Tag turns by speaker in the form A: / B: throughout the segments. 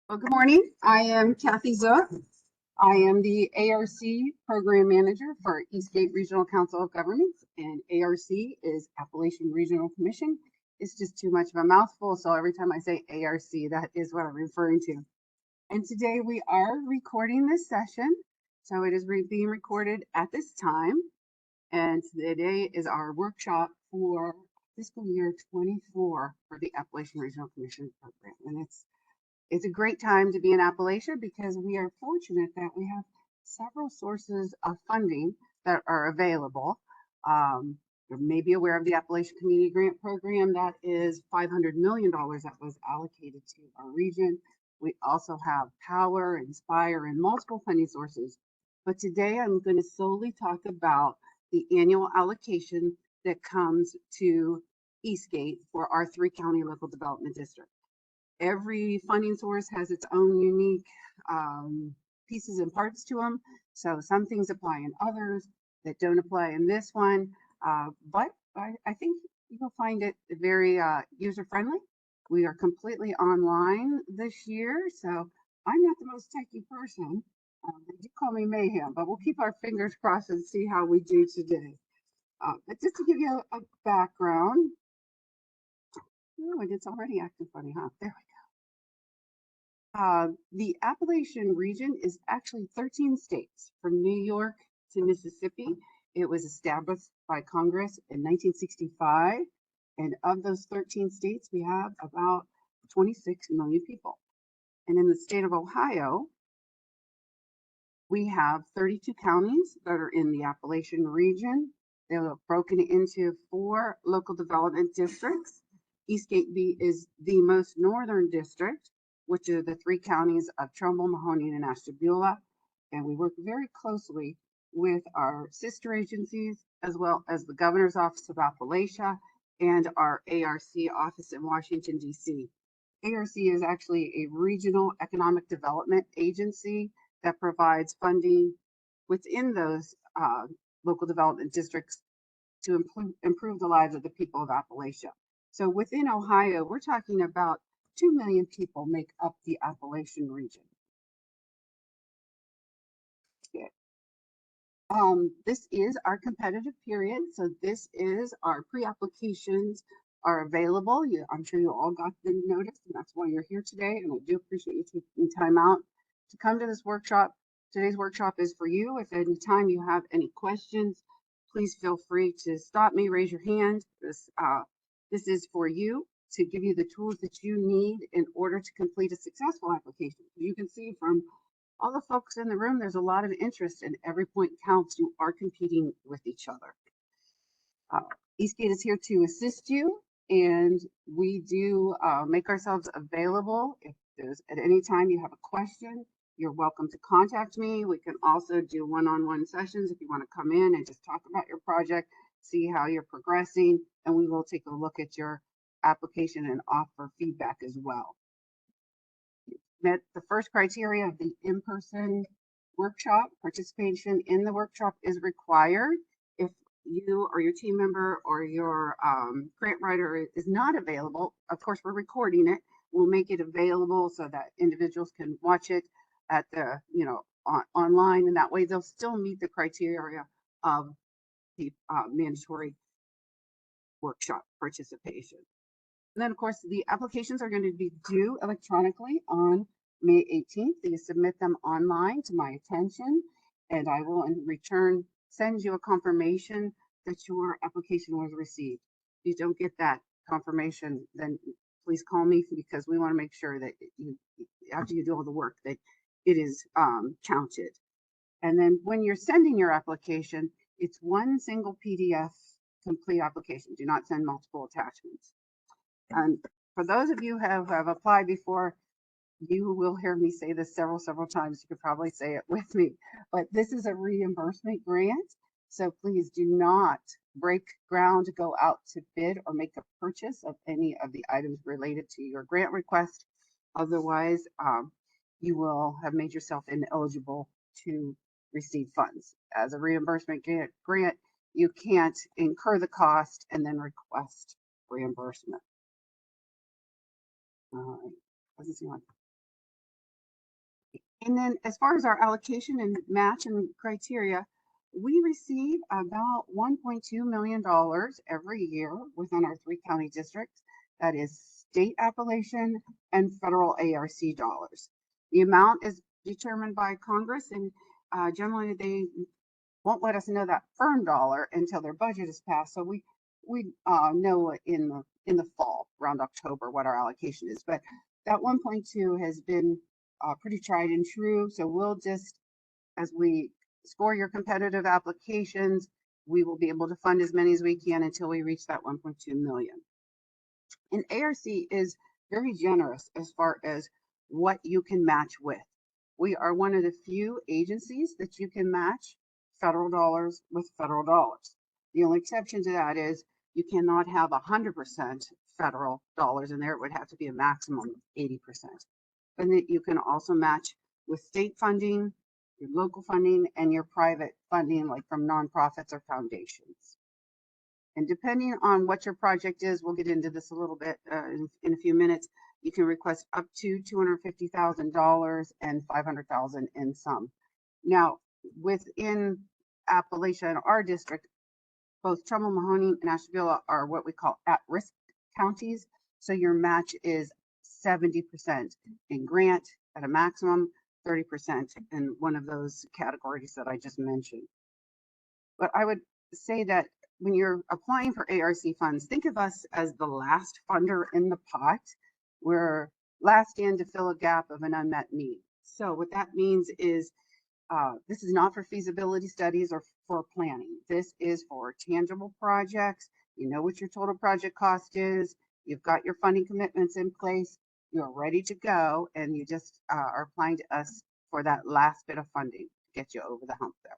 A: Well, good morning. I am Kathy Zook. I am the ARC Program Manager for Eastgate Regional Council of Governments, and ARC is Appalachian Regional Commission. It's just too much of a mouthful, so every time I say ARC, that is what I'm referring to. And today we are recording this session, so it is being recorded at this time. And today is our workshop for fiscal year 24 for the Appalachian Regional Commission program, and it's a great time to be in Appalachia because we are fortunate that we have several sources of funding that are available. You may be aware of the Appalachian Community Grant Program. That is $500 million that was allocated to our region. We also have Power, Inspire, and multiple funding sources. But today I'm going to solely talk about the annual allocation that comes to Eastgate for our 3-county local development district. Every funding source has its own unique pieces and parts to them. So some things apply in others that don't apply in this one. But I think you'll find it very user-friendly. We are completely online this year, so I'm not the most techy person. They do call me Mayhem, but we'll keep our fingers crossed and see how we do today. But just to give you a background, oh, it's already acting funny, huh? There we go. The Appalachian region is actually 13 states, from New York to Mississippi. It was established by Congress in 1965, and of those 13 states, we have about 26 million people. And in the state of Ohio, we have 32 counties that are in the Appalachian region. They're broken into 4 local development districts. Eastgate B is the most northern district, which are the 3 counties of Trumbull, Mahoning, and Ashtabula. And we work very closely with our sister agencies, as well as the Governor's Office of Appalachia and our ARC office in Washington, D.C. ARC is actually a regional economic development agency that provides funding within those local development districts to improve the lives of the people of Appalachia. So within Ohio, we're talking about 2 million people make up the Appalachian region. Okay. This is our competitive period. So this is our pre-applications are available. I'm sure you all got the notice, and that's why you're here today. And I do appreciate you taking time out to come to this workshop. Today's workshop is for you. If at any time you have any questions, please feel free to stop me, raise your hand. This is for you to give you the tools that you need in order to complete a successful application. You can see from all the folks in the room, there's a lot of interest, and every point counts. You are competing with each other. Eastgate is here to assist you, and we do make ourselves available. If there's at any time you have a question, you're welcome to contact me. We can also do one-on-one sessions if you want to come in and just talk about your project, see how you're progressing, and we will take a look at your application and offer feedback as well. Met the first criteria of the in-person workshop. Participation in the workshop is required. If you or your team member or your grant writer is not available, of course, we're recording it. We'll make it available so that individuals can watch it at the, online, and that way they'll still meet the criteria of the mandatory workshop participation. And then, of course, the applications are going to be due electronically on May 18th. You submit them online to my attention, and I will in return send you a confirmation that your application was received. If you don't get that confirmation, then please call me, because we want to make sure that after you do all the work, that it is counted. And then when you're sending your application, it's one single PDF complete application. Do not send multiple attachments. And for those of you who have applied before, you will hear me say this several times. You could probably say it with me, but this is a reimbursement grant. So please do not break ground to go out to bid or make a purchase of any of the items related to your grant request. Otherwise, you will have made yourself ineligible to receive funds. As a reimbursement grant, you can't incur the cost and then request reimbursement. All right. And then as far as our allocation and match and criteria, we receive about $1.2 million every year within our 3 county districts. That is state Appalachian and federal ARC dollars. The amount is determined by Congress, and generally they won't let us know that firm dollar until their budget is passed. So we know in the fall, around October, what our allocation is. But that 1.2 has been pretty tried and true. So we'll just, as we score your competitive applications, we will be able to fund as many as we can until we reach that 1.2 million. And ARC is very generous as far as what you can match with. We are one of the few agencies that you can match federal dollars with federal dollars. The only exception to that is you cannot have 100% federal dollars in there. It would have to be a maximum of 80%. And that you can also match with state funding, your local funding, and your private funding, like from nonprofits or foundations. And depending on what your project is, we'll get into this a little bit in a few minutes, you can request up to $250,000 and $500,000 in some. Now, within Appalachia and our district, both Trumbull, Mahoney, and Ashtabula are what we call at-risk counties. So your match is 70% in grant at a maximum, 30% in one of those categories that I just mentioned. But I would say that when you're applying for ARC funds, think of us as the last funder in the pot. We're last in to fill a gap of an unmet need. So what that means is this is not for feasibility studies or for planning. This is for tangible projects. You know what your total project cost is. You've got your funding commitments in place. You're ready to go, and you just are applying to us for that last bit of funding to get you over the hump there.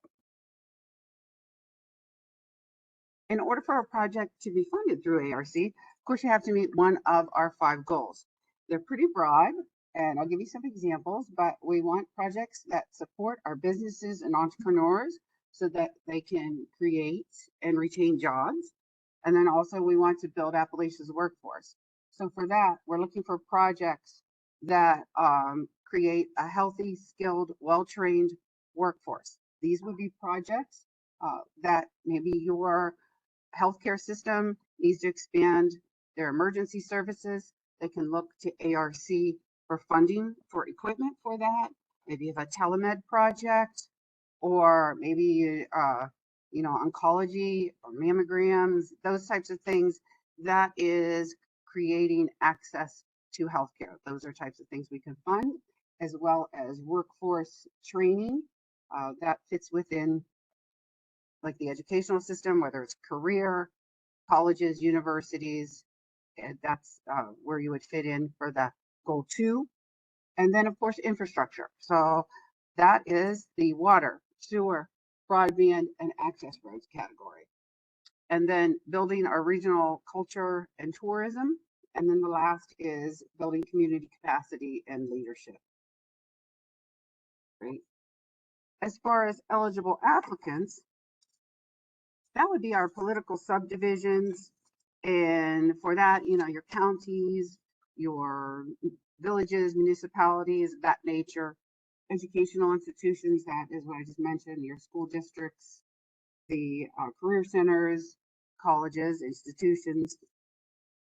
A: In order for a project to be funded through ARC, of course, you have to meet one of our 5 goals. They're pretty broad, and I'll give you some examples, but we want projects that support our businesses and entrepreneurs so that they can create and retain jobs. And then also we want to build Appalachia's workforce. So for that, we're looking for projects that create a healthy, skilled, well-trained workforce. These would be projects that maybe your healthcare system needs to expand their emergency services. They can look to ARC for funding for equipment for that. Maybe you have a telemed project, or maybe oncology or mammograms, those types of things. That is creating access to healthcare. Those are types of things we can fund, as well as workforce training that fits within like the educational system, whether it's career, colleges, universities, and that's where you would fit in for the goal 2. And then of course, infrastructure. So that is the water, sewer, broadband, and access roads category. And then building our regional culture and tourism. And then the last is building community capacity and leadership. Great. As far as eligible applicants, that would be our political subdivisions. And for that, your counties, your villages, municipalities, that nature, educational institutions, that is what I just mentioned, your school districts, the career centers, colleges, institutions.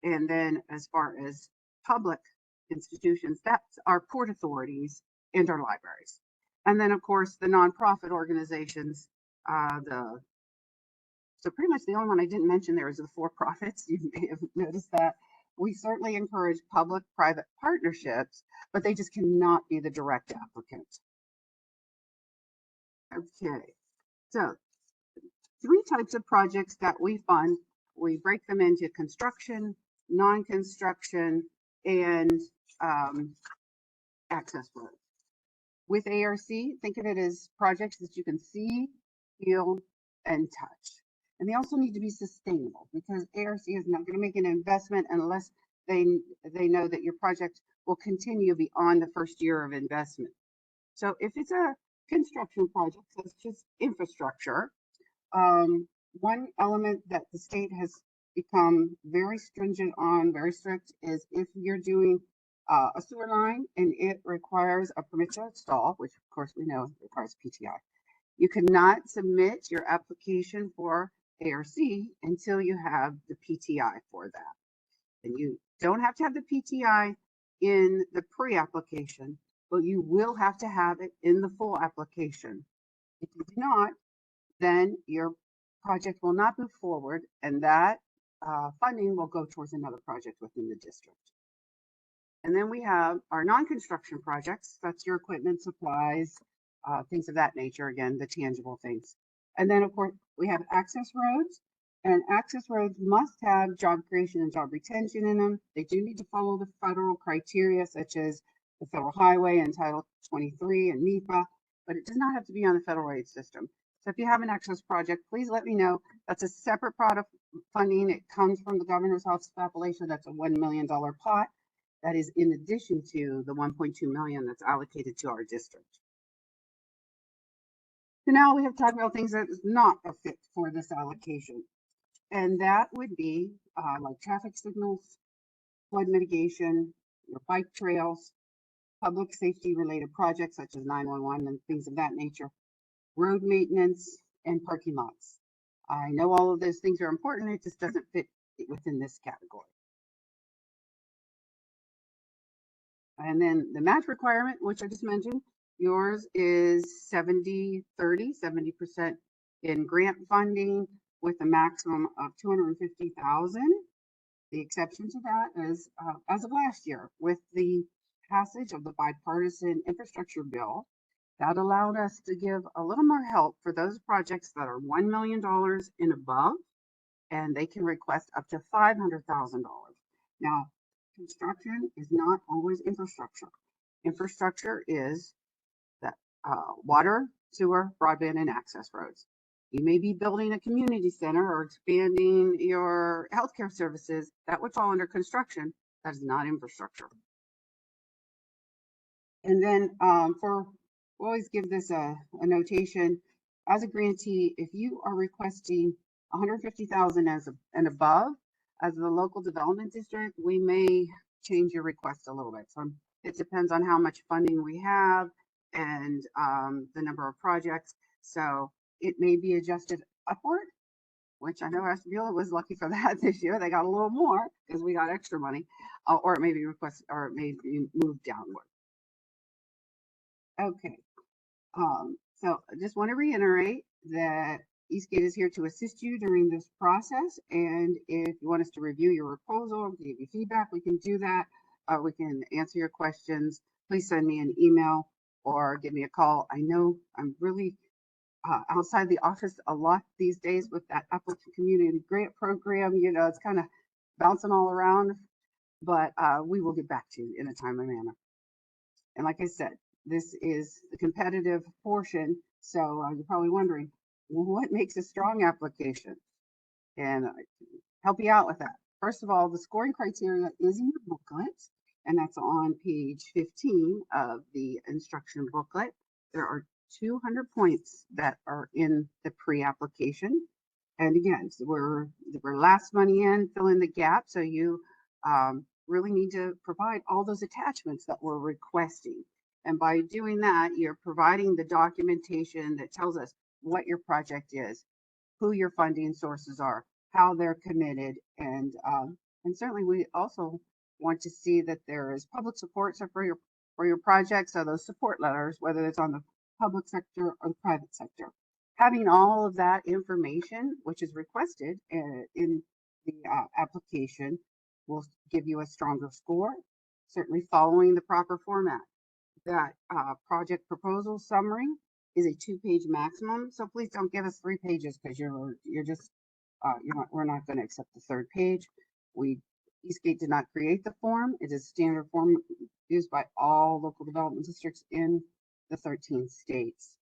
A: And then as far as public institutions, that's our port authorities and our libraries. And then of course the nonprofit organizations, so pretty much the only one I didn't mention there is the for-profits. You may have noticed that. We certainly encourage public-private partnerships, but they just cannot be the direct applicant. Okay, so 3 types of projects that we fund. We break them into construction, non-construction, and access roads. With ARC, think of it as projects that you can see, feel, and touch. And they also need to be sustainable, because ARC is not going to make an investment unless they know that your project will continue beyond the first year of investment. So if it's a construction project, so it's just infrastructure, one element that the state has become very stringent on, very strict, is if you're doing a sewer line and it requires a permit to install, which of course we know requires PTI. You cannot submit your application for ARC until you have the PTI for that. And you don't have to have the PTI in the pre-application, but you will have to have it in the full application. If you do not, then your project will not move forward, and that funding will go towards another project within the district. And then we have our non-construction projects. That's your equipment, supplies, things of that nature. Again, the tangible things. And then, of course, we have access roads. And access roads must have job creation and job retention in them. They do need to follow the federal criteria, such as the Federal Highway and Title 23 and NEPA, but it does not have to be on the federal aid system. So if you have an access project, please let me know. That's a separate product funding. It comes from the Governor's Office of Appalachia. That's a $1 million pot. That is in addition to the 1.2 million that's allocated to our district. So now we have to talk about things that is not a fit for this allocation. And that would be like traffic signals, flood mitigation, your bike trails, public safety related projects such as 911 and things of that nature, road maintenance, and parking lots. I know all of those things are important. It just doesn't fit within this category. And then the match requirement, which I just mentioned, yours is 70-30, 70% in grant funding with a maximum of 250,000. The exception to that is, as of last year, with the passage of the bipartisan infrastructure bill, that allowed us to give a little more help for those projects that are $1 million and above, and they can request up to $500,000. Now, construction is not always infrastructure. Infrastructure is that water, sewer, broadband, and access roads. You may be building a community center or expanding your healthcare services. That would fall under construction. That is not infrastructure. And then we always give this a notation. As a grantee, if you are requesting 150,000 and above, as the local development district, we may change your request a little bit. So it depends on how much funding we have and the number of projects. So it may be adjusted upward, which I know Ashtabula was lucky for that this year. They got a little more because we got extra money, or it may be requested, or it may be moved downward. Okay, so I just want to reiterate that Eastgate is here to assist you during this process. And if you want us to review your proposal, give you feedback, we can do that. We can answer your questions. Please send me an email or give me a call. I know I'm really outside the office a lot these days with that Appalachian Community Grant Program. You know, it's kind of bouncing all around, but we will get back to you in a timely manner. And like I said, this is the competitive portion. So you're probably wondering, well, what makes a strong application? And I can help you out with that. First of all, the scoring criteria is in your booklet, and that's on page 15 of the instruction booklet. There are 200 points that are in the pre-application. And again, so we're last money in, fill in the gap. So you really need to provide all those attachments that we're requesting. And by doing that, you're providing the documentation that tells us what your project is, who your funding sources are, how they're committed, and certainly we also want to see that there is public support for your project. So those support letters, whether it's on the public sector or the private sector, having all of that information, which is requested in the application, will give you a stronger score. Certainly following the proper format. That project proposal summary is a 2-page maximum. So please don't give us 3 pages because we're not going to accept the 3rd page. Eastgate did not create the form. It is a standard form used by all local development districts in the 13 states.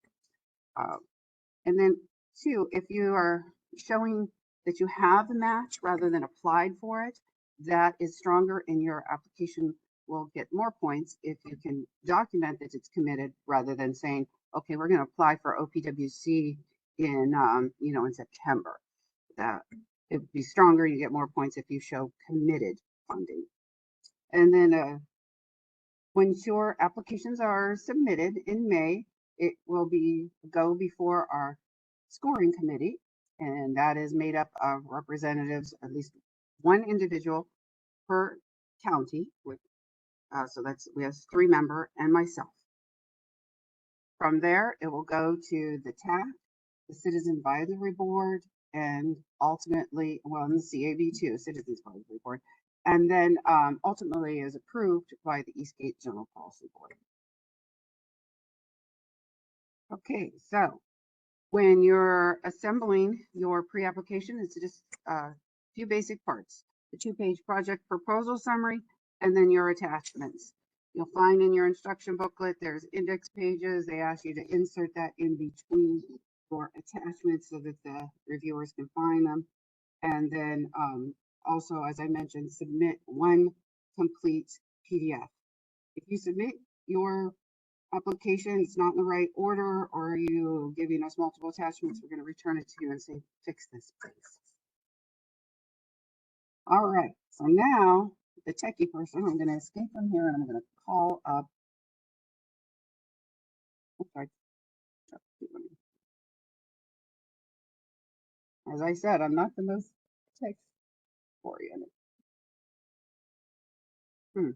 A: And then 2, if you are showing that you have the match rather than applied for it, that is stronger, and your application will get more points if you can document that it's committed rather than saying, okay, we're going to apply for OPWC in September. It would be stronger. You get more points if you show committed funding. And then Once your applications are submitted in May, it will go before our scoring committee, and that is made up of representatives, at least one individual per county. So we have 3-member and myself. From there, it will go to the TAC, the Citizen Advisory Board, and ultimately, well, the CAB too, Citizens Advisory Board, and then ultimately is approved by the Eastgate General Policy Board. Okay, so when you're assembling your pre-application, it's just a few basic parts: the 2-page project proposal summary, and then your attachments. You'll find in your instruction booklet, there's index pages. They ask you to insert that in between your attachments so that the reviewers can find them. And then also, as I mentioned, submit one complete PDF. If you submit your application, it's not in the right order, or are you giving us multiple attachments, we're going to return it to you and say, fix this, please. All right, so now the techie person, I'm going to escape from here and I'm going to call up. As I said, I'm not the most tech oriented. Okay.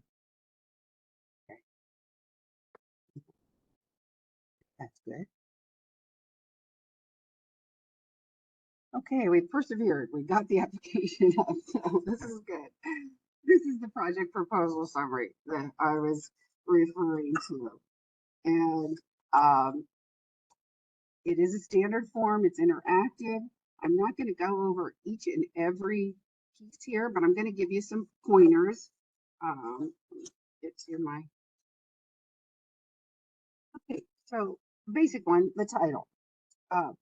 A: That's good. Okay, we persevered. We got the application up, so this is good. This is the project proposal summary that I was referring to. And it is a standard form, it's interactive. I'm not going to go over each and every piece here, but I'm going to give you some pointers. Get to my, okay, so basic one, the title.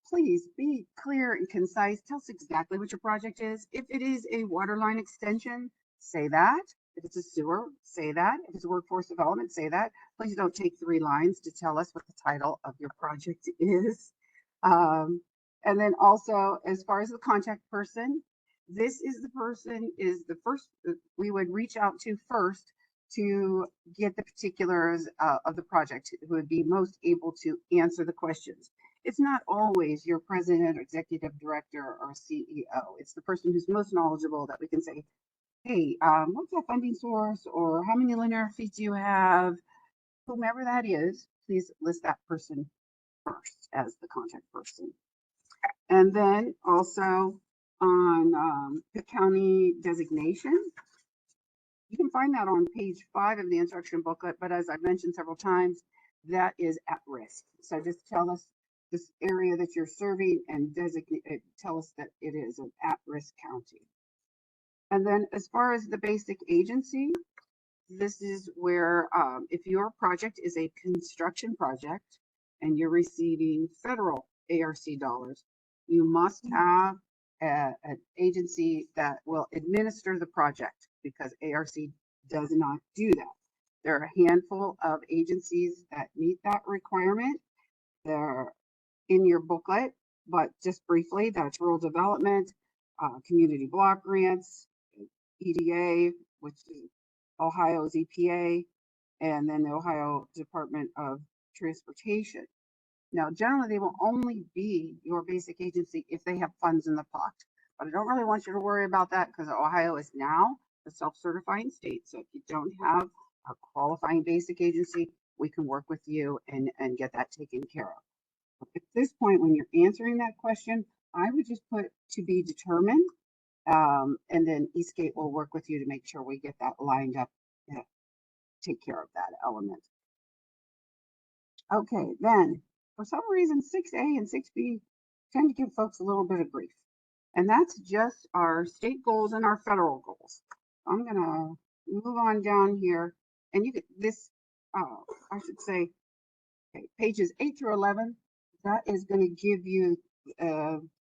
A: Please be clear and concise. Tell us exactly what your project is. If it is a water line extension, say that. If it's a sewer, say that. If it's workforce development, say that. Please don't take 3 lines to tell us what the title of your project is. And then also, as far as the contact person, this is the person is the first we would reach out to first to get the particulars of the project, who would be most able to answer the questions. It's not always your president or executive director or CEO. It's the person who's most knowledgeable that we can say, hey, what's that funding source, or how many linear feet do you have? Whomever that is, please list that person first as the contact person. And then also on the county designation, you can find that on page 5 of the instruction booklet, but as I've mentioned several times, that is at risk. So just tell us this area that you're serving and tell us that it is an at-risk county. And then as far as the basic agency, this is where if your project is a construction project and you're receiving federal ARC dollars, you must have an agency that will administer the project, because ARC does not do that. There are a handful of agencies that meet that requirement. They're in your booklet, but just briefly, that's rural development, community block grants, EDA, which is Ohio's EPA, and then the Ohio Department of Transportation. Now, generally, they will only be your basic agency if they have funds in the pot. But I don't really want you to worry about that, because Ohio is now a self-certifying state. So if you don't have a qualifying basic agency, we can work with you and get that taken care of. At this point, when you're answering that question, I would just put to be determined, and then Eastgate will work with you to make sure we get that lined up to take care of that element. Okay, then for some reason 6A and 6B tend to give folks a little bit of grief, and that's just our state goals and our federal goals. I'm gonna move on down here, and you get this, I should say, okay, pages 8 through 11. That is going to give you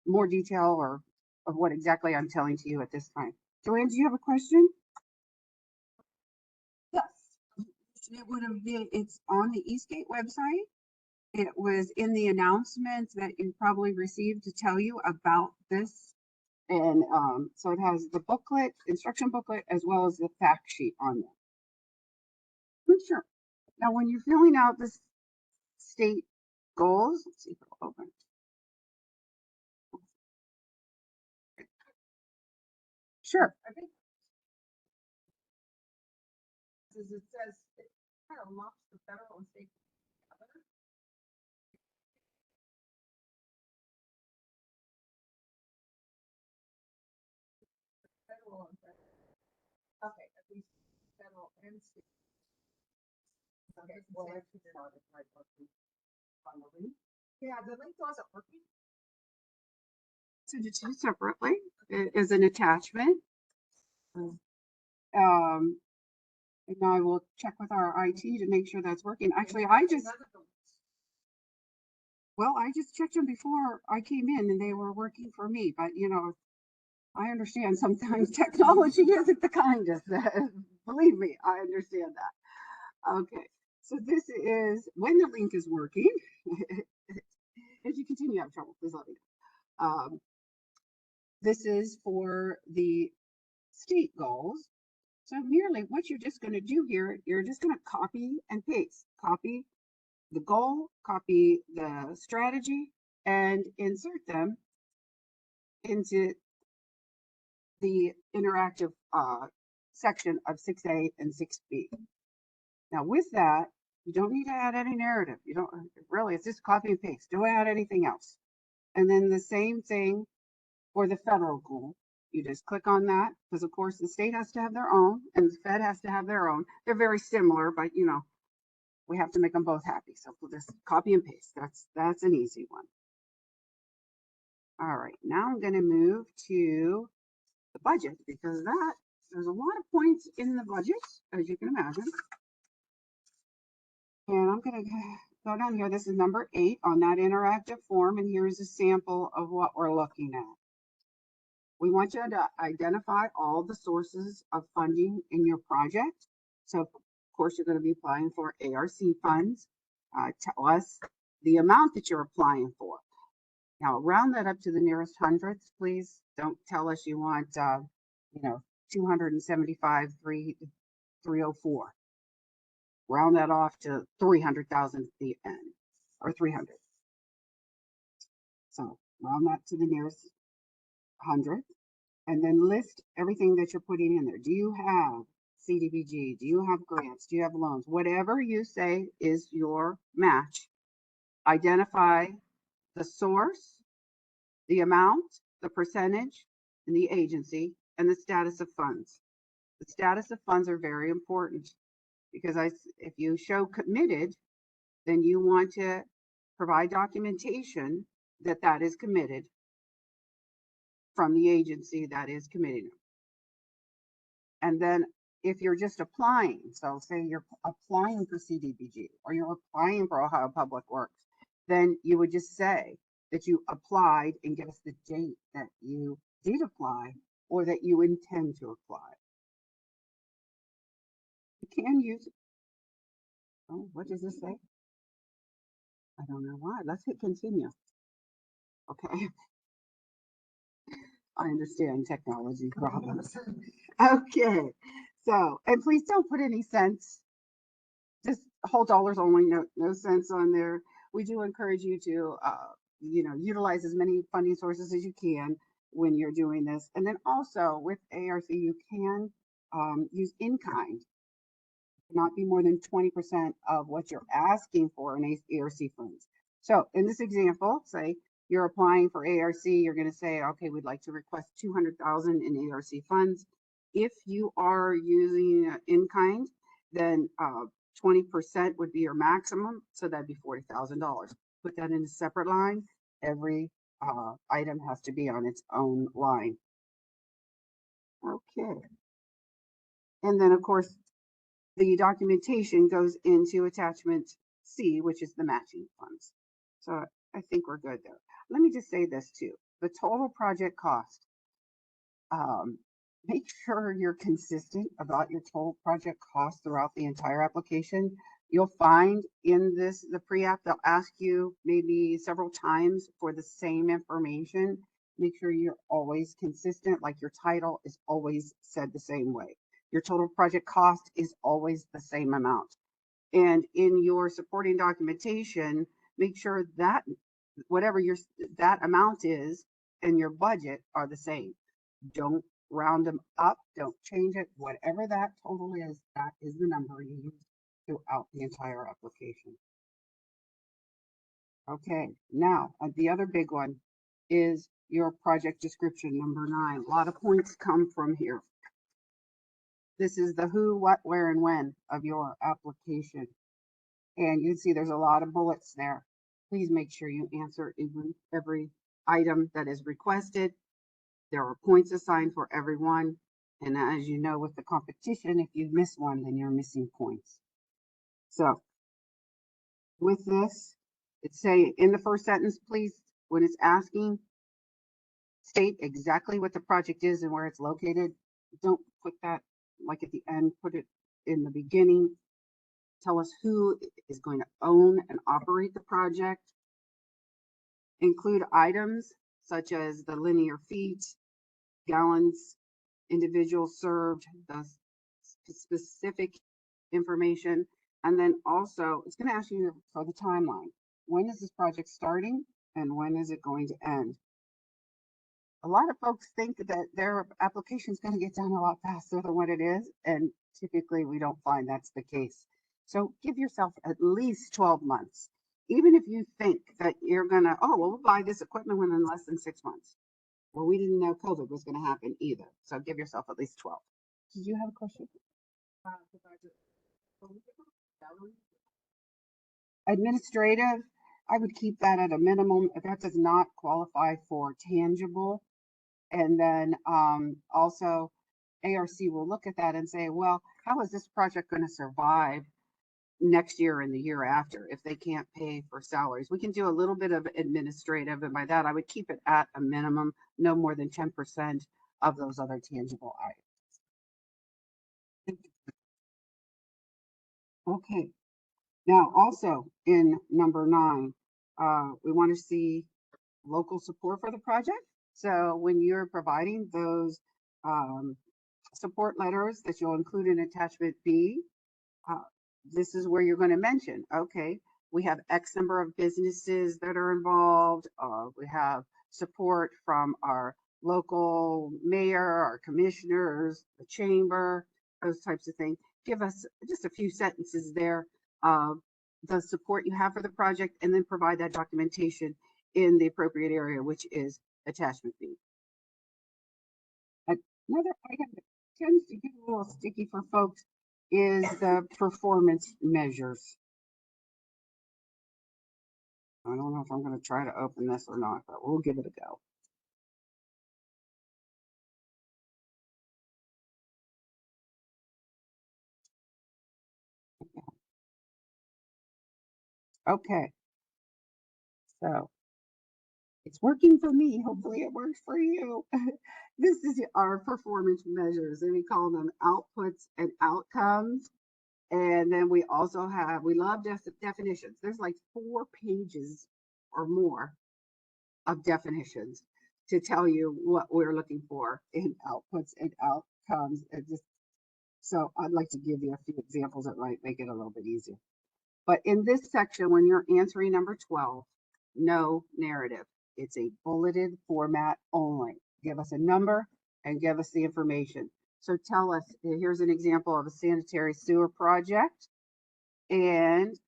A: more detail of what exactly I'm telling to you at this time. Joanne, do you have a question? Yes. It would have been, it's on the Eastgate website. It was in the announcement that you probably received to tell you about this. And so it has the booklet, instruction booklet, as well as the fact sheet on there. Sure. Now, when you're filling out the state goals, let's see if it'll open. Sure. I think it says it kind of lumps the federal and state together. Federal and federal. Okay, at least federal and state. Okay, well, I figured out it's right on the link. Yeah, the link wasn't working. Send it to you separately as an attachment. And I will check with our IT to make sure that's working. Actually, I just checked them before I came in and they were working for me, but you know, I understand sometimes technology isn't the kindest. Believe me, I understand that. Okay, so this is when the link is working. If you continue to have trouble, please let me know. This is for the state goals. So merely what you're just going to do here, you're just going to copy and paste. Copy the goal, copy the strategy, and insert them into the interactive section of 6A and 6B. Now with that, you don't need to add any narrative. You don't really, it's just copy and paste. Don't add anything else. And then the same thing for the federal goal. You just click on that because of course the state has to have their own and the Fed has to have their own. They're very similar, but you know, we have to make them both happy. So we'll just copy and paste. That's an easy one. All right, now I'm going to move to the budget because there's a lot of points in the budget, as you can imagine. And I'm going to go down here. This is number 8 on that interactive form. And here's a sample of what we're looking at. We want you to identify all the sources of funding in your project. So, of course, you're going to be applying for ARC funds. Tell us the amount that you're applying for. Now, round that up to the nearest hundredths, please. Don't tell us you want, 275,304. Round that off to 300,000 at the end, or 300. So round that to the nearest hundredth, and then list everything that you're putting in there. Do you have CDBG? Do you have grants? Do you have loans? Whatever you say is your match. Identify the source, the amount, the percentage, and the agency, and the status of funds. The status of funds are very important because if you show committed, then you want to provide documentation that that is committed from the agency that is committing them. And then if you're just applying, so say you're applying for CDBG or you're applying for Ohio Public Works, then you would just say that you applied and give us the date that you did apply or that you intend to apply. You can use, oh, what does this say? I don't know why. Let's hit continue. Okay. I understand technology problems. Okay. So, and please don't put any cents, just whole dollars only, no cents on there. We do encourage you to, utilize as many funding sources as you can when you're doing this. And then also with ARC, you can use in-kind. Not be more than 20% of what you're asking for in ARC funds. So in this example, say you're applying for ARC, you're going to say, okay, we'd like to request 200,000 in ARC funds. If you are using in-kind, then 20% would be your maximum, so that'd be $40,000. Put that in a separate line. Every item has to be on its own line. Okay. And then, of course, the documentation goes into attachment C, which is the matching funds. So I think we're good there. Let me just say this too. The total project cost. Make sure you're consistent about your total project cost throughout the entire application. You'll find in the pre-app, they'll ask you maybe several times for the same information. Make sure you're always consistent, like your title is always said the same way. Your total project cost is always the same amount. And in your supporting documentation, make sure that whatever that amount is and your budget are the same. Don't round them up, don't change it. Whatever that total is, that is the number you use throughout the entire application. Okay, now the other big one is your project description, number 9. A lot of points come from here. This is the who, what, where, and when of your application. And you can see there's a lot of bullets there. Please make sure you answer every item that is requested. There are points assigned for everyone. And as you know, with the competition, if you miss one, then you're missing points. So with this, it's saying in the first sentence, please, when it's asking, state exactly what the project is and where it's located. Don't put that like at the end, put it in the beginning. Tell us who is going to own and operate the project. Include items such as the linear feet, gallons, individuals served, the specific information. And then also, it's going to ask you for the timeline. When is this project starting and when is it going to end? A lot of folks think that their application is going to get done a lot faster than what it is, and typically we don't find that's the case. So give yourself at least 12 months. Even if you think that you're going to, oh, well, we'll buy this equipment within less than 6 months. Well, we didn't know COVID was going to happen either. So give yourself at least 12. Did you have a question? Administrative, I would keep that at a minimum. That does not qualify for tangible. And then also ARC will look at that and say, well, how is this project going to survive next year and the year after if they can't pay for salaries? We can do a little bit of administrative, and by that I would keep it at a minimum, no more than 10% of those other tangible items. Okay, now also in number 9, we want to see local support for the project. So when you're providing those support letters that you'll include in attachment B, this is where you're going to mention, okay, we have X number of businesses that are involved. We have support from our local mayor, our commissioners, the chamber, those types of things. Give us just a few sentences there of the support you have for the project, and then provide that documentation in the appropriate area, which is attachment B. Another item that tends to get a little sticky for folks is the performance measures. I don't know if I'm going to try to open this or not, but we'll give it a go. Okay. So it's working for me. Hopefully it works for you. This is our performance measures, and we call them outputs and outcomes. And then we also have, we love definitions. There's like 4 pages or more of definitions to tell you what we're looking for in outputs and outcomes. So I'd like to give you a few examples that might make it a little bit easier. But in this section, when you're answering number 12, no narrative. It's a bulleted format only. Give us a number and give us the information. So tell us, here's an example of a sanitary sewer project. And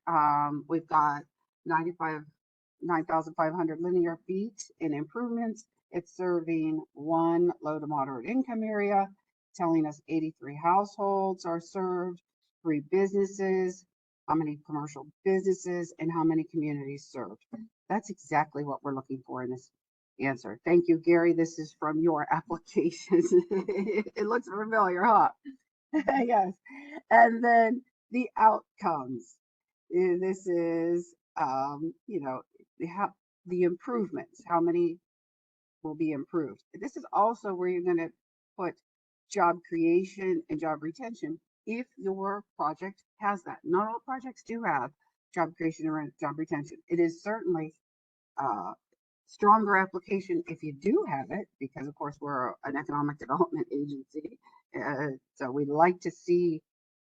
A: we've got 9,500 linear feet in improvements. It's serving 1 low to moderate income area, telling us 83 households are served, 3 businesses, how many commercial businesses, and how many communities served. That's exactly what we're looking for in this answer. Thank you, Gary. This is from your application. It looks familiar, huh? Yes. And then the outcomes. This is, you know, the improvements, how many will be improved. This is also where you're going to put job creation and job retention if your project has that. Not all projects do have job creation or job retention. It is certainly stronger application if you do have it, because of course we're an economic development agency. So we'd like to see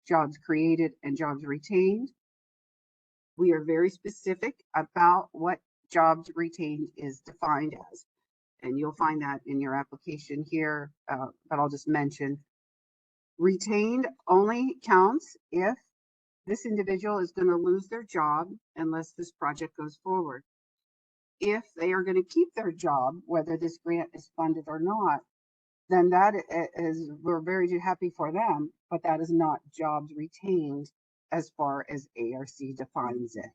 A: jobs created and jobs retained. we are very specific about what jobs retained is defined as. And you'll find that in your application here, but I'll just mention retained only counts if this individual is going to lose their job unless this project goes forward. If they are going to keep their job, whether this grant is funded or not, then that is, we're very happy for them, but that is not jobs retained as far as ARC defines it.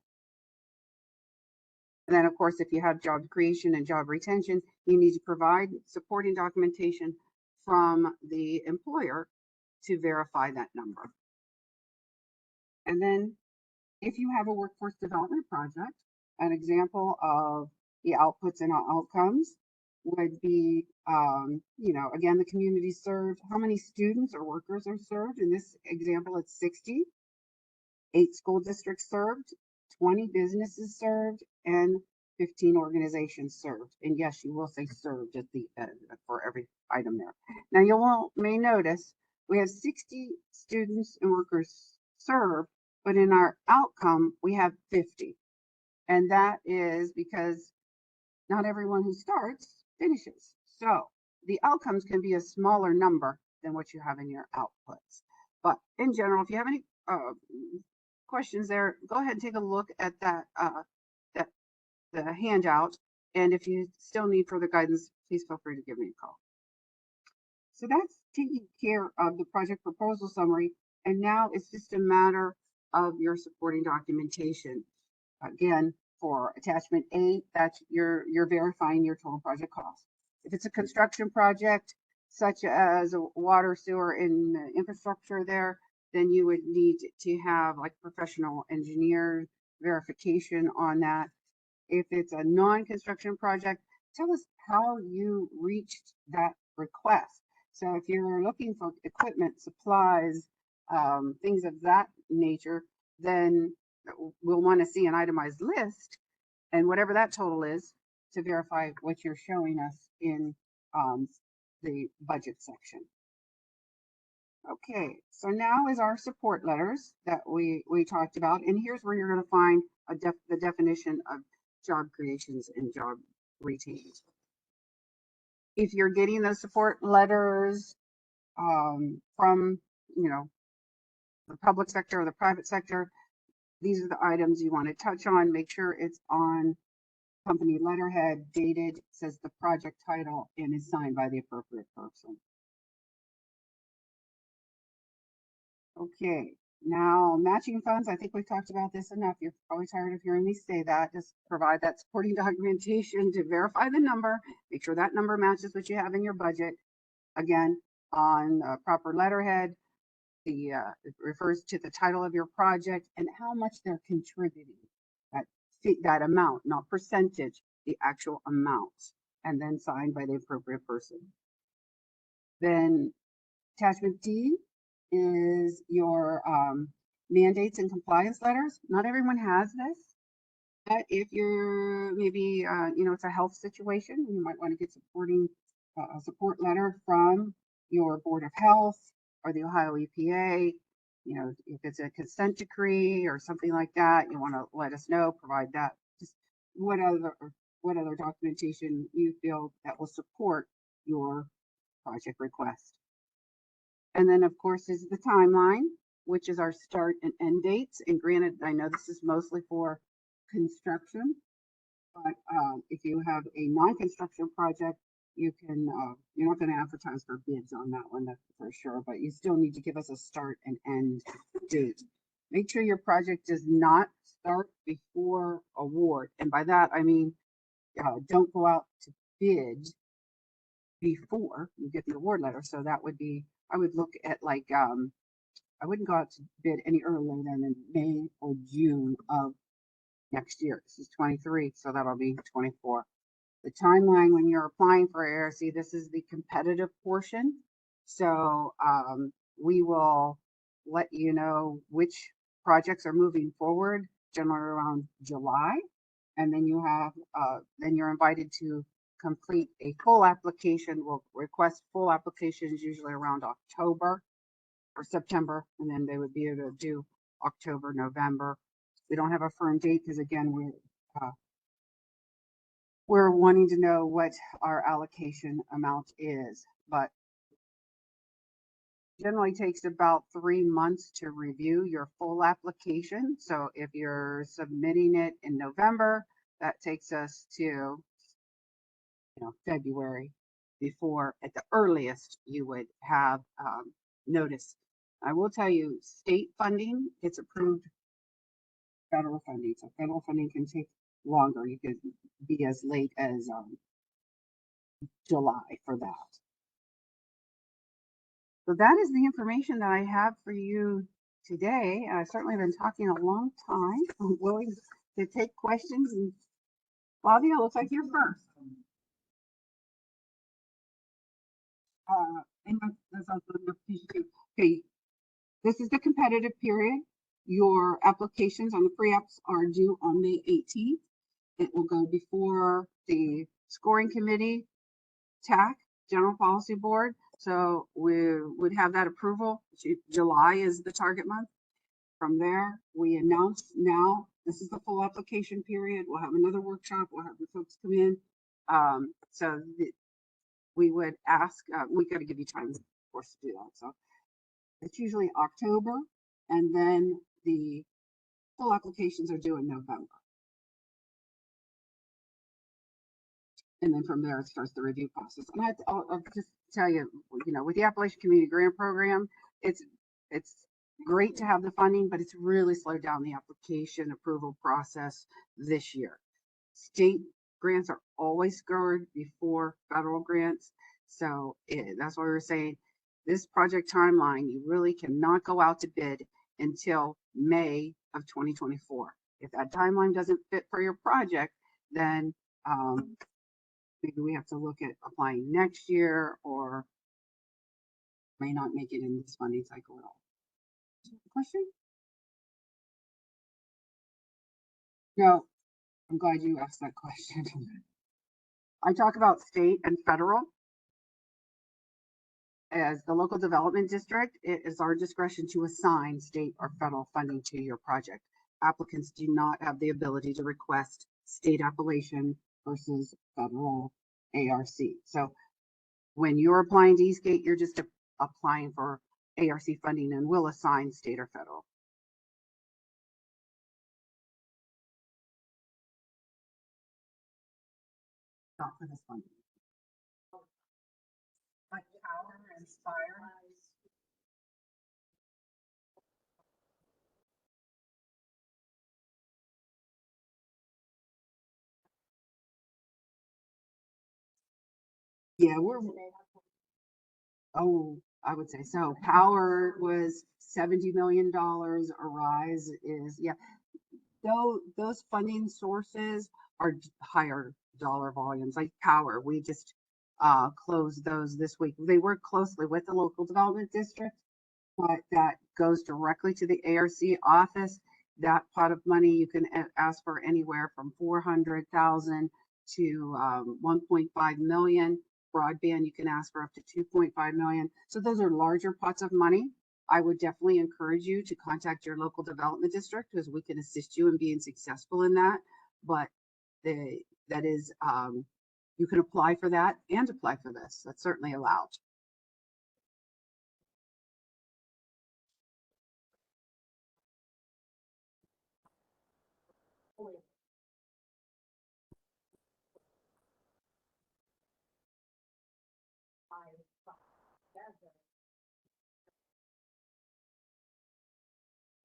A: And then, of course, if you have job creation and job retention, you need to provide supporting documentation from the employer to verify that number. And then if you have a workforce development project, an example of the outputs and outcomes would be, again, the community served, how many students or workers are served. In this example, it's 60, 8 school districts served, 20 businesses served, and 15 organizations served. And yes, you will say served at the end for every item there. Now you may notice we have 60 students and workers served, but in our outcome, we have 50. And that is because not everyone who starts finishes. So the outcomes can be a smaller number than what you have in your outputs. But in general, if you have any questions there, go ahead and take a look at that, the handout. And if you still need further guidance, please feel free to give me a call. So that's taking care of the project proposal summary. And now it's just a matter of your supporting documentation. Again, for attachment A, that's you're verifying your total project cost. If it's a construction project, such as a water, sewer, and infrastructure there, then you would need to have like professional engineer verification on that. If it's a non-construction project, tell us how you reached that request. So if you're looking for equipment, supplies, things of that nature, then we'll want to see an itemized list and whatever that total is to verify what you're showing us in the budget section. Okay, so now is our support letters that we talked about, and here's where you're going to find the definition of job creations and job retained. If you're getting those support letters from the public sector or the private sector, these are the items you want to touch on. Make sure it's on company letterhead, dated, says the project title, and is signed by the appropriate person. Okay, now matching funds. I think we've talked about this enough. You're probably tired of hearing me say that. Just provide that supporting documentation to verify the number. Make sure that number matches what you have in your budget. Again, on proper letterhead. It refers to the title of your project and how much they're contributing. That amount, not percentage, the actual amount, and then signed by the appropriate person. Then attachment D is your mandates and compliance letters. Not everyone has this, but if you're maybe, it's a health situation, you might want to get a support letter from your Board of Health or the Ohio EPA. If it's a consent decree or something like that, you want to let us know, provide that. Just what other documentation you feel that will support your project request. And then, of course, is the timeline, which is our start and end dates. And granted, I know this is mostly for construction, but if you have a non-construction project, you can, you're not going to advertise for bids on that one, that's for sure, but you still need to give us a start and end date. Make sure your project does not start before award. And by that, I mean, don't go out to bid before you get the award letter. So that would be, I would look at like, I wouldn't go out to bid any earlier than in May or June of next year. This is 23, so that'll be 24. The timeline when you're applying for ARC, this is the competitive portion. So we will let you know which projects are moving forward, generally around July. And then you have, then you're invited to complete a full application. We'll request full applications usually around October or September, and then they would be able to do October, November We don't have a firm date because again, we're wanting to know what our allocation amount is, but generally takes about 3 months to review your full application. So if you're submitting it in November, that takes us to February before at the earliest you would have notice. I will tell you, state funding gets approved federal funding. So federal funding can take longer. You could be as late as July for that. So that is the information that I have for you today. I've certainly been talking a long time. I'm willing to take questions. And Flavia, looks like you're first. And that's also the application too. Okay, this is the competitive period. Your applications on the pre-apps are due on May 18th. It will go before the scoring committee, TAC, General Policy Board. So we would have that approval. July is the target month. From there, we announce now this is the full application period. We'll have another workshop. We'll have the folks come in. We would ask, we got to give you time, of course, to do that. So it's usually October, and then the full applications are due in November. And then from there, it starts the review process. And I'll just tell you, with the Appalachian Community Grant Program, it's great to have the funding, but it's really slowed down the application approval process this year. State grants are always scored before federal grants. So that's why we're saying this project timeline, you really cannot go out to bid until May of 2024. If that timeline doesn't fit for your project, then maybe we have to look at applying next year or may not make it in this funding cycle at all. Question? No, I'm glad you asked that question. I talk about state and federal. As the local development district, it is our discretion to assign state or federal funding to your project. Applicants do not have the ability to request state Appalachian versus federal ARC. So when you're applying to Eastgate, you're just applying for ARC funding and we'll assign state or federal. Not for this funding. Like Power and Inspire. Yeah, I would say so. Power was $70 million. Arise is, yeah. Though those funding sources are higher dollar volumes, like Power. We just closed those this week. They work closely with the local development district, but that goes directly to the ARC office. That pot of money you can ask for anywhere from 400,000 to 1.5 million. Broadband you can ask for up to 2.5 million. So those are larger pots of money. I would definitely encourage you to contact your local development district because we can assist you in being successful in that. But that is you can apply for that and apply for this. That's certainly allowed.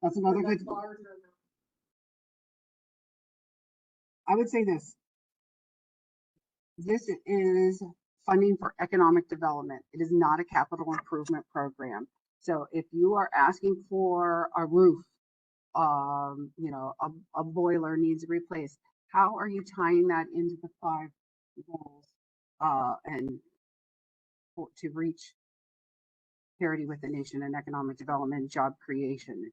A: That's another good. I would say this. This is funding for economic development. It is not a capital improvement program. So if you are asking for a roof, a boiler needs replaced, how are you tying that into the 5 goals and to reach parity with the nation and economic development, job creation?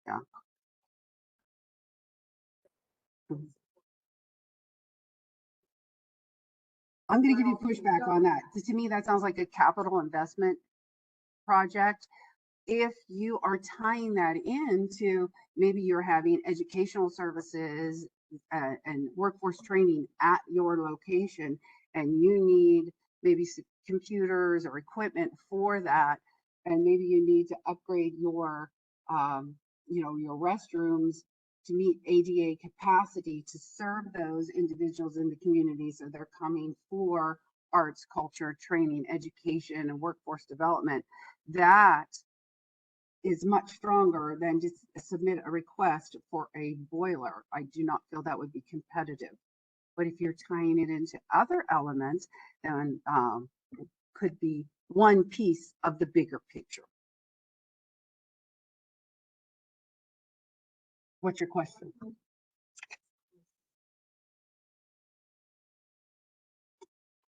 A: Yeah. I'm going to give you pushback on that. To me, that sounds like a capital investment project. If you are tying that into, maybe you're having educational services and workforce training at your location, and you need maybe some computers or equipment for that, and maybe you need to upgrade your, your restrooms to meet ADA capacity to serve those individuals in the community. So they're coming for arts, culture, training, education, and workforce development. That is much stronger than just submit a request for a boiler. I do not feel that would be competitive. But if you're tying it into other elements, then it could be one piece of the bigger picture. What's your question?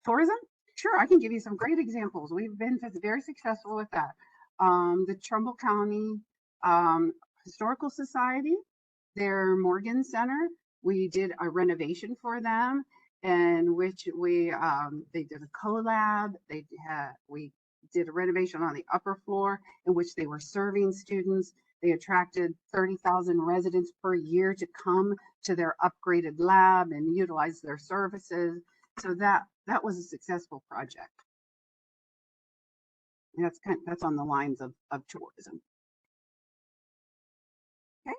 A: Tourism? Sure, I can give you some great examples. We've been very successful with that. The Trumbull County Historical Society, their Morgan Center, we did a renovation for them, in which they did a collab. We did a renovation on the upper floor in which they were serving students. They attracted 30,000 residents per year to come to their upgraded lab and utilize their services. So that was a successful project. And that's on the lines of tourism. Okay,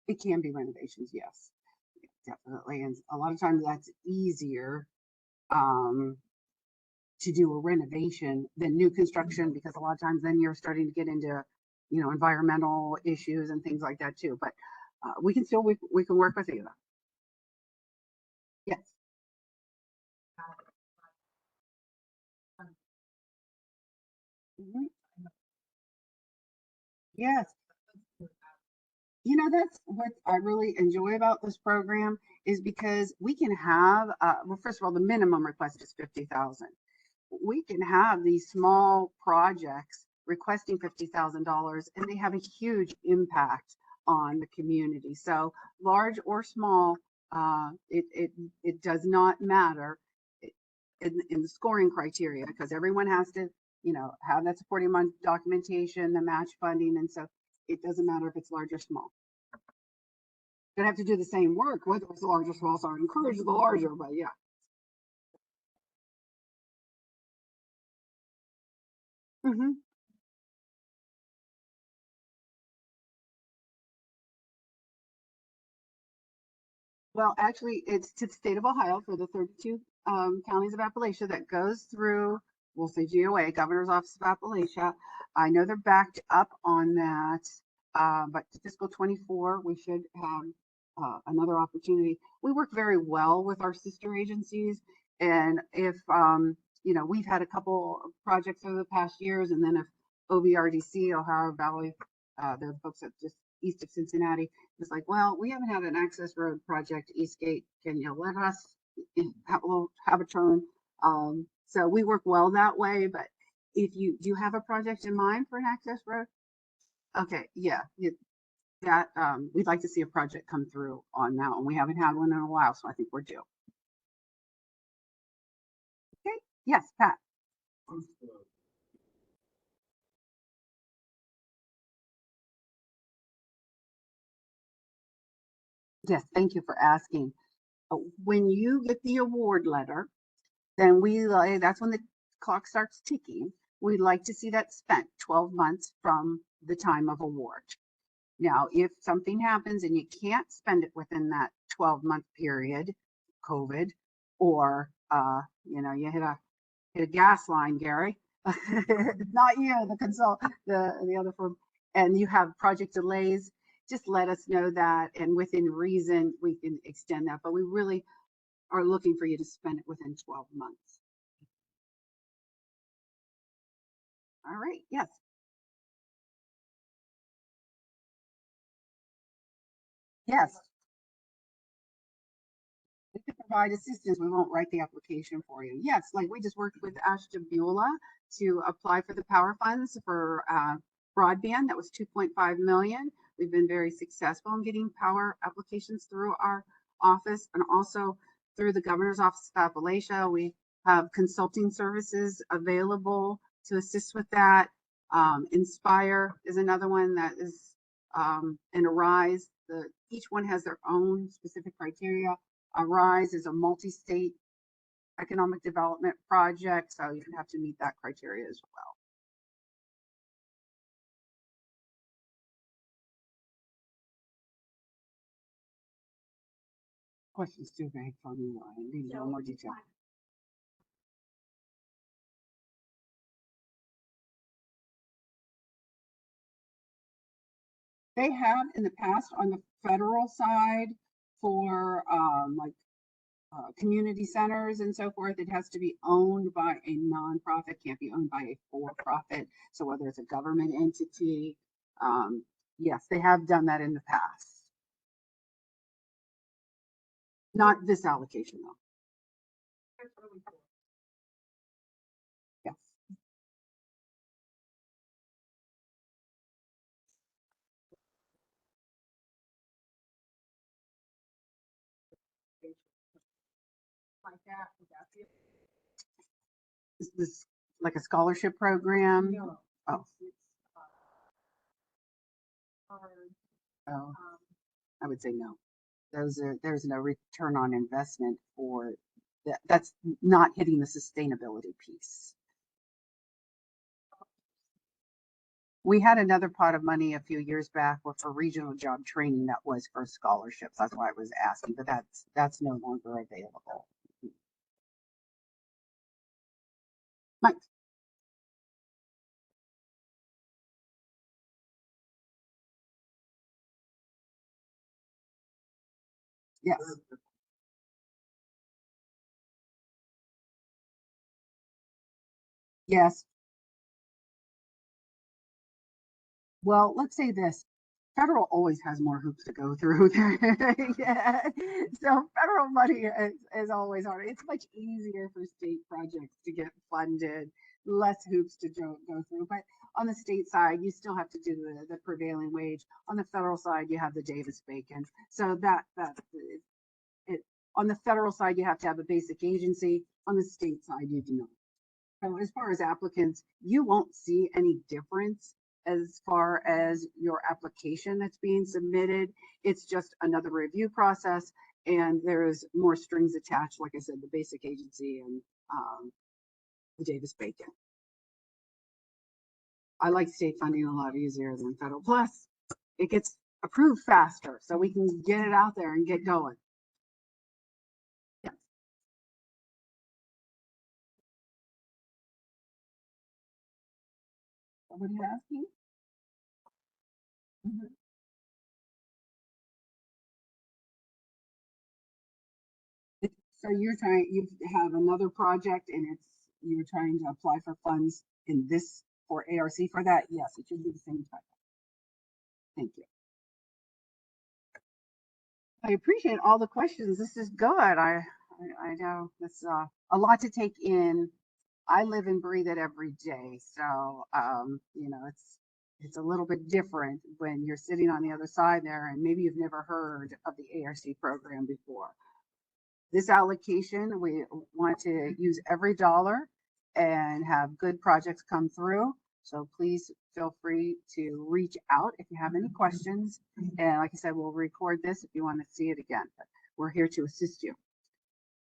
A: it can be renovations, yes, definitely. And a lot of times that's easier to do a renovation than new construction, because a lot of times then you're starting to get into, environmental issues and things like that too. But we can work with you. Yes. Mhm. Yes. That's what I really enjoy about this program, is because we can have, well, first of all, the minimum request is 50,000. We can have these small projects requesting $50,000, and they have a huge impact on the community. So large or small, it does not matter in the scoring criteria, because everyone has to, have that supporting documentation, the match funding, and so it doesn't matter if it's large or small. They have to do the same work, whether it's large or small. So I encourage the larger, but yeah. Mm-hmm. Well, actually, it's to the state of Ohio for the 32 counties of Appalachia that goes through, we'll say GOA, Governor's Office of Appalachia. I know they're backed up on that, but fiscal 24, we should have another opportunity. We work very well with our sister agencies, and if we've had a couple of projects over the past years, and then if OVRDC, Ohio Valley, they're the folks that just east of Cincinnati, it's like, well, we haven't had an access road project, Eastgate. Can you let us have a turn? So we work well that way. But if do you have a project in mind for an access road? Okay, yeah, that we'd like to see a project come through on that one. We haven't had one in a while, so I think we're due. Okay, yes, Pat. Yes, thank you for asking. When you get the award letter, then that's when the clock starts ticking. We'd like to see that spent 12 months from the time of award. Now, if something happens and you can't spend it within that 12-month period, COVID, or you hit a gas line, Gary. Not you, the other firm, and you have project delays, just let us know that, and within reason we can extend that. But we really are looking for you to spend it within 12 months. All right, yes. Yes. We can provide assistance. We won't write the application for you. Yes, like we just worked with Ashton Beulah to apply for the power funds for broadband. That was 2.5 million. We've been very successful in getting power applications through our office and also through the Governor's Office of Appalachia. We have consulting services available to assist with that. Inspire is another one that is, and Arise. Each one has their own specific criteria. Arise is a multi-state economic development project, so you have to meet that criteria as well. Questions too vague for me. I need a little more detail. They have in the past on the federal side for community centers and so forth. It has to be owned by a nonprofit, can't be owned by a for-profit. So whether it's a government entity, yes, they have done that in the past. Not this allocation though. Yes. Like that. Is this like a scholarship program? No. Oh. Oh. I would say no. There's no return on investment for that. That's not hitting the sustainability piece. We had another pot of money a few years back for regional job training that was for scholarships. That's why I was asking, but that's no longer available. Mike. Yes. Yes. Well, let's say this. Federal always has more hoops to go through. Yeah. So federal money is always hard. It's much easier for state projects to get funded, less hoops to go through. But on the state side, you still have to do the prevailing wage. On the federal side, you have the Davis-Bacon. So on the federal side, you have to have a basic agency. On the state side, you do not. So as far as applicants, you won't see any difference as far as your application that's being submitted. It's just another review process, and there's more strings attached, like I said, the basic agency and the Davis-Bacon. I like state funding a lot easier than federal. Plus, it gets approved faster, so we can get it out there and get going. Yeah. Somebody asking? Mm-hmm. So you have another project and you're trying to apply for funds in this for ARC for that? Yes, it should be the same type. Thank you. I appreciate all the questions. This is good. I know it's a lot to take in. I live and breathe it every day. So, you know, it's a little bit different when you're sitting on the other side there and maybe you've never heard of the ARC program before. This allocation, we want to use every dollar and have good projects come through. So please feel free to reach out if you have any questions. And like I said, we'll record this if you want to see it again. But we're here to assist you.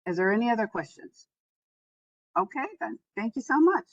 A: Is there any other questions? Okay, then. Thank you so much.